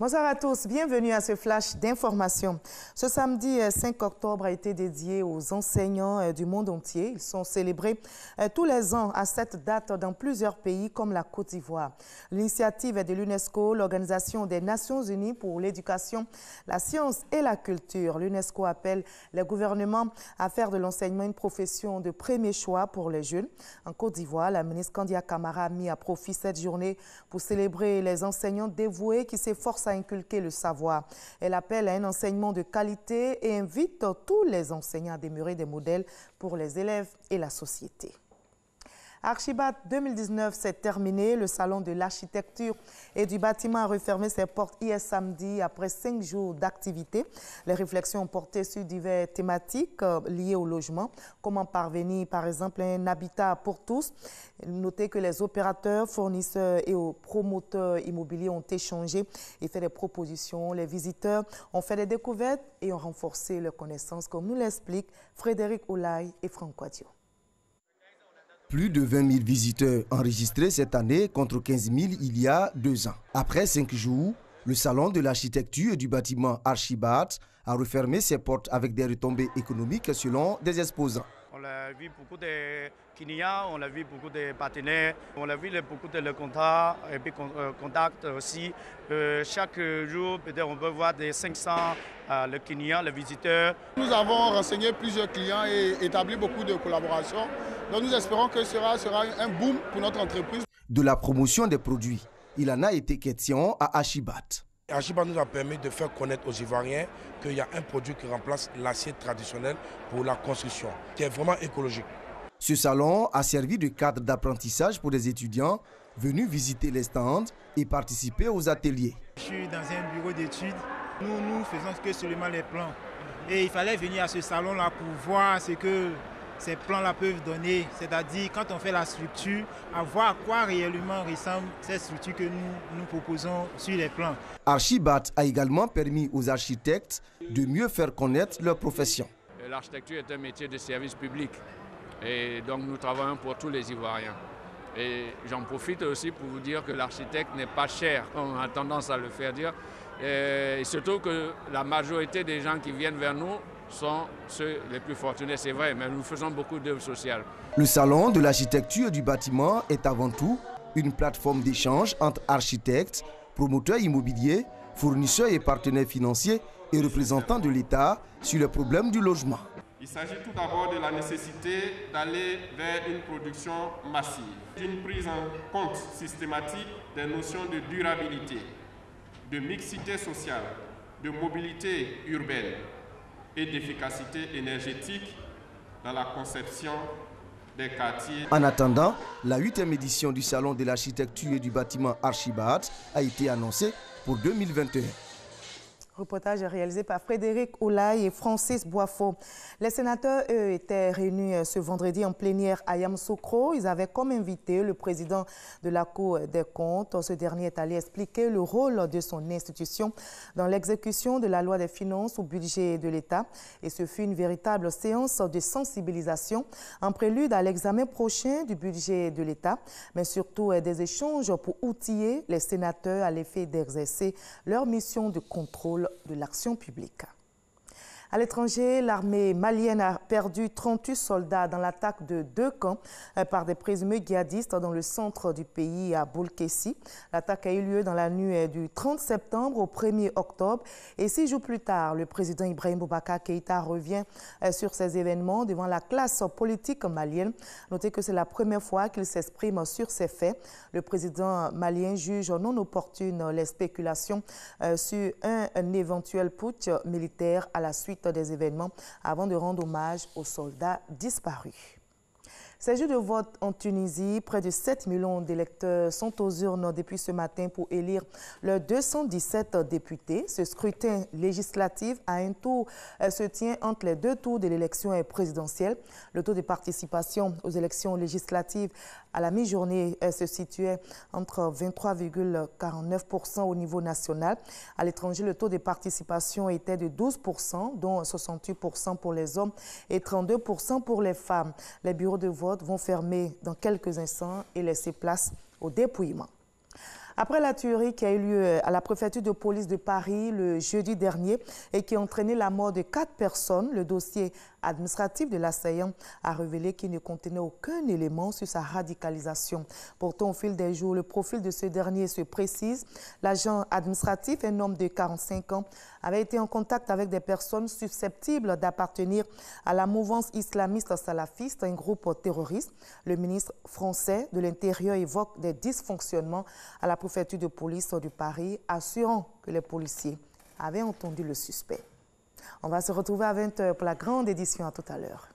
Bonsoir à tous, bienvenue à ce flash d'information. Ce samedi 5 octobre a été dédié aux enseignants du monde entier. Ils sont célébrés tous les ans à cette date dans plusieurs pays comme la Côte d'Ivoire. L'initiative est de l'UNESCO, l'Organisation des Nations Unies pour l'éducation, la science et la culture. L'UNESCO appelle les gouvernements à faire de l'enseignement une profession de premier choix pour les jeunes. En Côte d'Ivoire, la ministre Kandia Camara a mis à profit cette journée pour célébrer les enseignants dévoués qui s'efforcent à inculquer le savoir. Elle appelle à un enseignement de qualité et invite tous les enseignants à demeurer des modèles pour les élèves et la société. Archibat 2019 s'est terminé. Le salon de l'architecture et du bâtiment a refermé ses portes hier samedi après 5 jours d'activité. Les réflexions ont porté sur diverses thématiques liées au logement. Comment parvenir, par exemple, à un habitat pour tous. Notez que les opérateurs, fournisseurs et promoteurs immobiliers ont échangé et fait des propositions. Les visiteurs ont fait des découvertes et ont renforcé leurs connaissances, comme nous l'expliquent Frédéric Oulaye et Franck Wadio. Plus de 20 000 visiteurs enregistrés cette année contre 15 000 il y a 2 ans. Après 5 jours, le salon de l'architecture et du bâtiment Archibat a refermé ses portes avec des retombées économiques selon des exposants. On a vu beaucoup de clients, on a vu beaucoup de partenaires, on a vu beaucoup de contacts et puis contacts aussi. Chaque jour, peut-être on peut voir des 500 le clients, les visiteurs. Nous avons renseigné plusieurs clients et établi beaucoup de collaborations. Donc nous espérons que ce sera un boom pour notre entreprise. De la promotion des produits, il en a été question à Archibat. Archibat nous a permis de faire connaître aux Ivoiriens qu'il y a un produit qui remplace l'acier traditionnel pour la construction, qui est vraiment écologique. Ce salon a servi de cadre d'apprentissage pour des étudiants venus visiter les stands et participer aux ateliers. Je suis dans un bureau d'études. Nous faisons que seulement les plans. Et il fallait venir à ce salon-là pour voir ce que ces plans-là peuvent donner. C'est-à-dire, quand on fait la structure, à voir à quoi réellement ressemble cette structure que nous proposons sur les plans. Archibat a également permis aux architectes de mieux faire connaître leur profession. L'architecture est un métier de service public. Et donc nous travaillons pour tous les Ivoiriens. Et j'en profite aussi pour vous dire que l'architecte n'est pas cher. On a tendance à le faire dire. Et surtout que la majorité des gens qui viennent vers nous sont ceux les plus fortunés, c'est vrai, mais nous faisons beaucoup d'œuvres sociales. Le salon de l'architecture et du bâtiment est avant tout une plateforme d'échange entre architectes, promoteurs immobiliers, fournisseurs et partenaires financiers et représentants de l'État sur les problèmes du logement. Il s'agit tout d'abord de la nécessité d'aller vers une production massive, d'une prise en compte systématique des notions de durabilité, de mixité sociale, de mobilité urbaine et d'efficacité énergétique dans la conception des quartiers. En attendant, la 8e édition du Salon de l'architecture et du bâtiment Archibat a été annoncée pour 2021. Reportage réalisé par Frédéric Oulaye et Francis Boisfort. Les sénateurs, eux, étaient réunis ce vendredi en plénière à Yamoussoukro. Ils avaient comme invité le président de la Cour des comptes. Ce dernier est allé expliquer le rôle de son institution dans l'exécution de la loi des finances au budget de l'État. Et ce fut une véritable séance de sensibilisation en prélude à l'examen prochain du budget de l'État, mais surtout des échanges pour outiller les sénateurs à l'effet d'exercer leur mission de contrôle de l'action publique. À l'étranger, l'armée malienne a perdu 38 soldats dans l'attaque de 2 camps par des présumés djihadistes dans le centre du pays à Boulkessi. L'attaque a eu lieu dans la nuit du 30 septembre au 1er octobre. Et 6 jours plus tard, le président Ibrahim Boubacar Keïta revient sur ces événements devant la classe politique malienne. Notez que c'est la première fois qu'il s'exprime sur ces faits. Le président malien juge non opportune les spéculations sur un éventuel putsch militaire à la suite des événements avant de rendre hommage aux soldats disparus. Ces jours de vote en Tunisie, près de 7 millions d'électeurs sont aux urnes depuis ce matin pour élire leurs 217 députés. Ce scrutin législatif à un tour se tient entre les 2 tours de l'élection présidentielle. Le taux de participation aux élections législatives à la mi-journée se situait entre 23,49% au niveau national. À l'étranger, le taux de participation était de 12%, dont 68% pour les hommes et 32% pour les femmes. Les bureaux de vote vont fermer dans quelques instants et laisser place au dépouillement. Après la tuerie qui a eu lieu à la préfecture de police de Paris le jeudi dernier et qui a entraîné la mort de 4 personnes, le dossier administratif de l'assaillant a révélé qu'il ne contenait aucun élément sur sa radicalisation. Pourtant, au fil des jours, le profil de ce dernier se précise. L'agent administratif, un homme de 45 ans, avait été en contact avec des personnes susceptibles d'appartenir à la mouvance islamiste salafiste, un groupe terroriste. Le ministre français de l'Intérieur évoque des dysfonctionnements à la préfecture de police de Paris, assurant que les policiers avaient entendu le suspect. On va se retrouver à 20h pour la grande édition. À tout à l'heure.